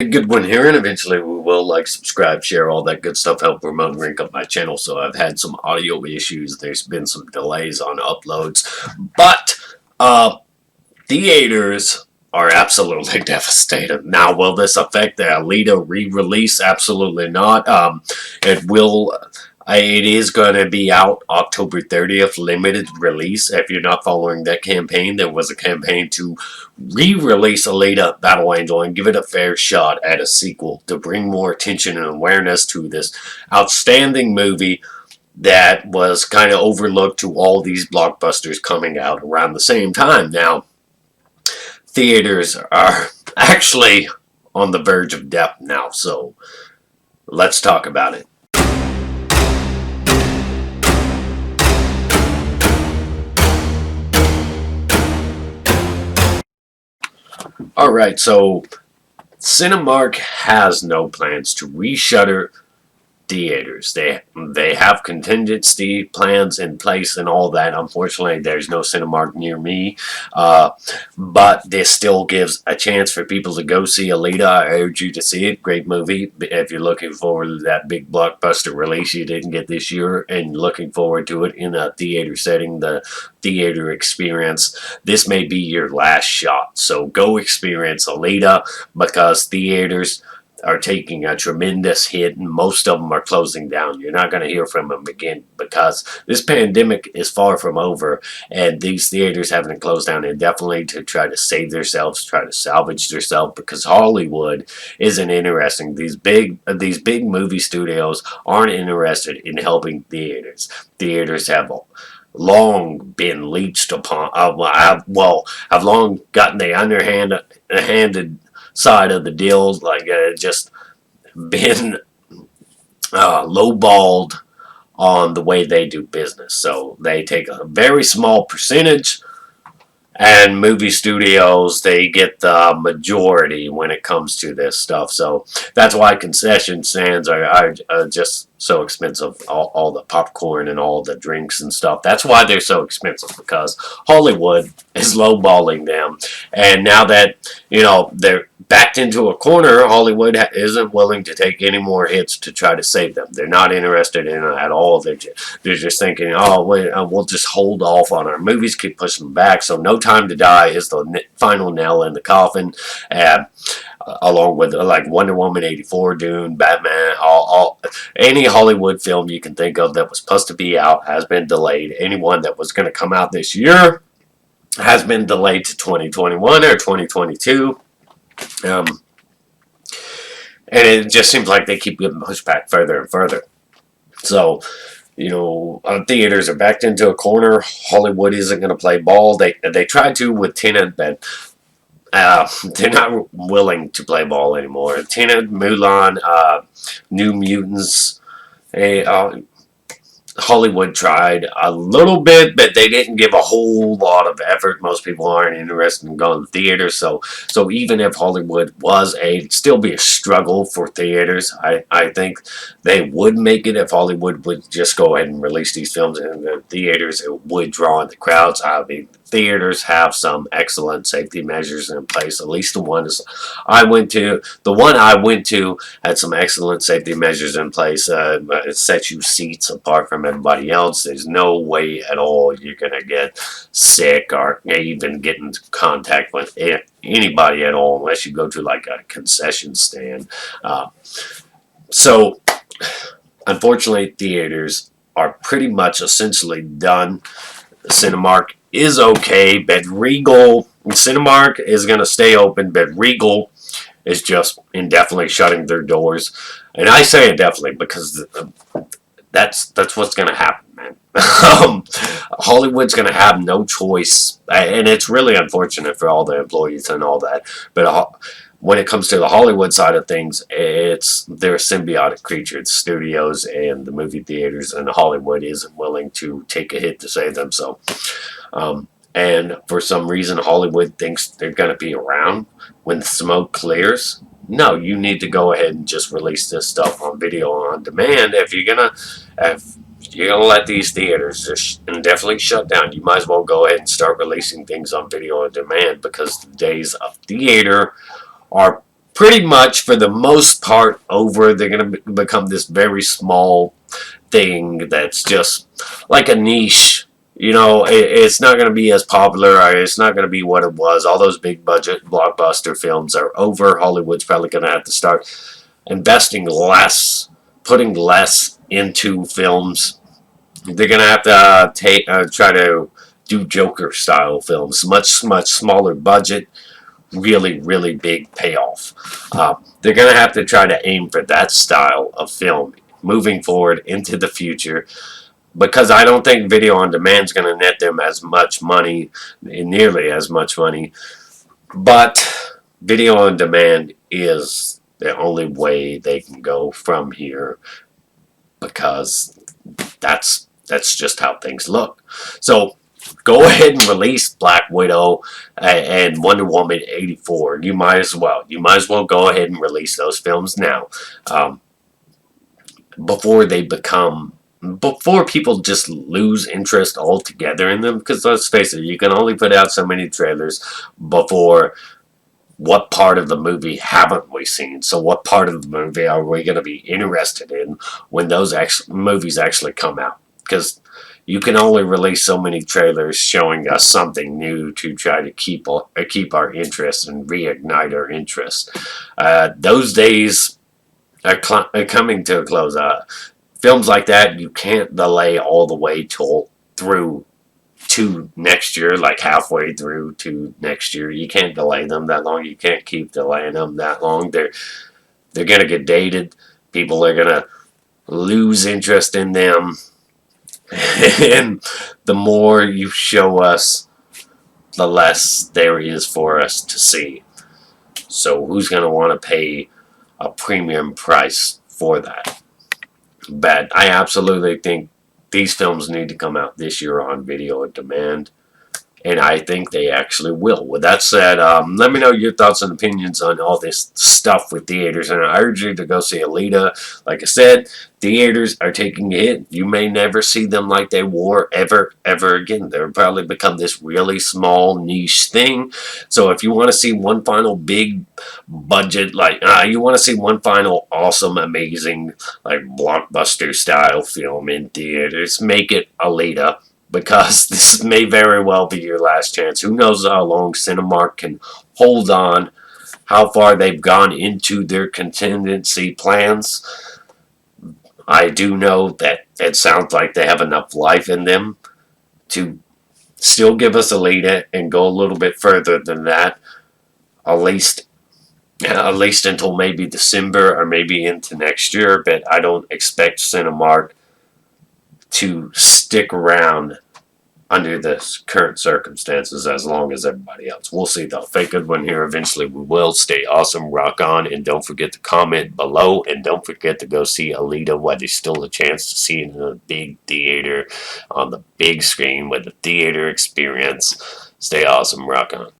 good one here, and eventually we will like, subscribe, share, all that good stuff, help promote and rank up my channel. So I've had some audio issues. There's been some delays on uploads, but theaters are absolutely devastated. Now, will this affect the Alita re-release? Absolutely not. It will. It is going to be out October 30th, limited release. If you're not following that campaign, there was a campaign to re-release Alita Battle Angel and give it a fair shot at a sequel to bring more attention and awareness to this outstanding movie that was kind of overlooked to all these blockbusters coming out around the same time. Now, theaters are actually on the verge of death now, so let's talk about it. Alright, so Cinemark has no plans to reshutter theaters. They have contingency plans in place and all that. Unfortunately, there's no Cinemark near me, but this still gives a chance for people to go see Alita. I urge you to see it. Great movie. If you're looking forward to that big blockbuster release you didn't get this year and looking forward to it in a theater setting, the theater experience, this may be your last shot. So go experience Alita, because theaters are taking a tremendous hit, and most of them are closing down. You're not going to hear from them again, because this pandemic is far from over, and these theaters having to close down indefinitely to try to save themselves, try to salvage themselves, because Hollywood isn't interesting. These big movie studios aren't interested in helping theaters. Theaters have long been leached upon. Have long gotten the underhanded side of the deals, like just been lowballed on the way they do business. So they take a very small percentage, and movie studios, they get the majority when it comes to this stuff. So that's why concession stands are just so expensive. All the popcorn and all the drinks and stuff. That's why they're so expensive, because Hollywood is lowballing them. And now that, they're backed into a corner, Hollywood isn't willing to take any more hits to try to save them. They're not interested in it at all. They're just thinking, oh, wait, we'll just hold off on our movies, keep pushing them back. So No Time to Die is the final nail in the coffin, along with like Wonder Woman 84, Dune, Batman, any Hollywood film you can think of that was supposed to be out has been delayed. Anyone that was going to come out this year has been delayed to 2021 or 2022. And it just seems like they keep getting pushed back further and further. So, theaters are backed into a corner. Hollywood isn't going to play ball. They tried to with Tenet, but they're not willing to play ball anymore. Tenet, Mulan, New Mutants, Hollywood tried a little bit, but they didn't give a whole lot of effort. Most people aren't interested in going to theaters, so even if Hollywood was it'd still be a struggle for theaters. I think they would make it if Hollywood would just go ahead and release these films in the theaters. It would draw in the crowds. I mean, theaters have some excellent safety measures in place. At least the one I went to had some excellent safety measures in place. It sets you seats apart from everybody else. There's no way at all you're gonna get sick or even get into contact with anybody at all, unless you go to like a concession stand. So unfortunately, theaters are pretty much essentially done. Cinemark is okay, but Cinemark is going to stay open, but Regal is just indefinitely shutting their doors. And I say indefinitely because that's what's going to happen, man. Hollywood's going to have no choice, and it's really unfortunate for all the employees and all that, but when it comes to the Hollywood side of things, they're a symbiotic creature. The studios and the movie theaters, and Hollywood isn't willing to take a hit to save them. So, and for some reason, Hollywood thinks they're going to be around when the smoke clears. No, you need to go ahead and just release this stuff on video on demand. If you're gonna let these theaters just indefinitely shut down, you might as well go ahead and start releasing things on video on demand, because the days of theater are pretty much for the most part over. They're going to become this very small thing that's just like a niche. It's not going to be as popular. Or it's not going to be what it was. All those big budget blockbuster films are over. Hollywood's probably going to have to start investing less, putting less into films. They're going to have to try to do Joker style films, much smaller budget, really really big payoff. They're going to have to try to aim for that style of film moving forward into the future, because I don't think video on demand is going to net them as much money, nearly as much money. But video on demand is the only way they can go from here, because that's just how things look. So go ahead and release Black Widow and Wonder Woman 84. You might as well. You might as well go ahead and release those films now, before they become, before people just lose interest altogether in them. Because let's face it, you can only put out so many trailers before. What part of the movie haven't we seen? So what part of the movie are we going to be interested in when those movies actually come out? Because you can only release so many trailers showing us something new to try to keep our interest and reignite our interest. Those days are coming to a close. Films like that, you can't delay all the way through to next year, like halfway through to next year. You can't delay them that long. You can't keep delaying them that long. They're gonna get dated. People are gonna lose interest in them, and the more you show us, the less there is for us to see. So who's gonna want to pay a premium price for that? But I absolutely think these films need to come out this year on video on demand, and I think they actually will. With that said, let me know your thoughts and opinions on all this stuff with theaters, and I urge you to go see Alita. Like I said, theaters are taking a hit. You may never see them like they were ever again. They'll probably become this really small niche thing. So if you want to see one final big budget, like you want to see one final awesome, amazing, like blockbuster style film in theaters, make it Alita, because this may very well be your last chance. Who knows how long Cinemark can hold on, how far they've gone into their contingency plans. I do know that it sounds like they have enough life in them to still give us Alita and go a little bit further than that, at least until maybe December or maybe into next year. But I don't expect Cinemark to stick around under the current circumstances as long as everybody else. We'll see though. Fake good one here. Eventually we will. Stay awesome. Rock on. And don't forget to comment below. And don't forget to go see Alita while there's still a chance to see it in a big theater on the big screen with the theater experience. Stay awesome. Rock on.